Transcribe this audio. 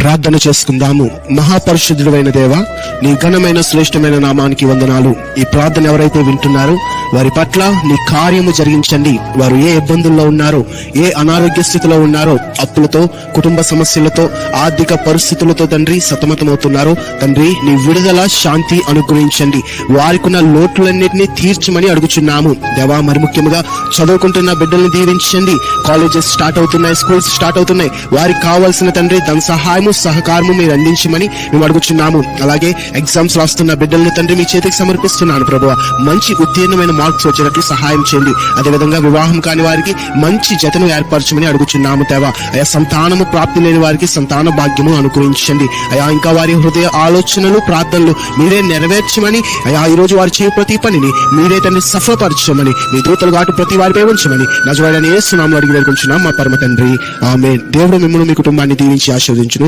ప్రార్థన చేసుకుందాము. మహాపరిశుద్ధుడైన దేవ, నీ ఘనమైన శ్రేష్టమైన నామానికి వందనాలు. ఈ ప్రార్థన ఎవరైతే వింటున్నారో వారి పట్ల నీ కార్యము జరిగించండి. వారు ఏ ఇబ్బందుల్లో ఉన్నారో, ఏ అనారోగ్య స్థితిలో ఉన్నారో, అప్పులతో, కుటుంబ సమస్యలతో, ఆర్థిక పరిస్థితులతో తండ్రి సతమతమవుతున్నారో తండ్రి, నీ విడుదల శాంతి అనుగ్రహించండి. వారికున్న లోట్లన్నిటినీ తీర్చమని అడుగుచున్నాము దేవా. మరి ముఖ్యంగా చదువుకుంటున్న బిడ్డల్ని దీవించండి. కాలేజెస్ స్టార్ట్ అవుతున్నాయి, స్కూల్స్ స్టార్ట్ అవుతున్నాయి. వారికి కావాల్సిన తండ్రి ధన సహాయము, సహకారము మీరు అందించమని మేము అడుగుచున్నాము. అలాగే ఎగ్జామ్స్ రాస్తున్న బిడ్డలను తండ్రి మీ చేతికి సమర్పిస్తున్నాను ప్రభువా. మంచి ఉత్తీర్ణమైన మార్క్స్ వచ్చేటట్లు సహాయం చేయండి. అదేవిధంగా వివాహం కాని వారికి మంచి జతను ఏర్పరచమని అడుగుచున్నాము దేవా. అయా, సంతానము ప్రాప్తి లేని వారికి సంతాన భాగ్యము అనుగ్రహించండి అయా. ఇంకా వారి హృదయ ఆలోచనలు, ప్రార్థనలు మీరే నెరవేర్చమని అయా. ఈ రోజు వారు చేయ ప్రతి పనిని మీరే తండ్రి సఫలపరచమని, మీ దూతలు గాటు ప్రతి వారిపై ఉంచమని నజరేయుడైన యేసు నామములో అడిగి వేడుకొంచున్నాం మా పరమ తండ్రి, ఆమేన్. దేవుడు మిమ్మల్ని మీ కుటుంబాన్ని దీవించి ఆశీర్వదించును.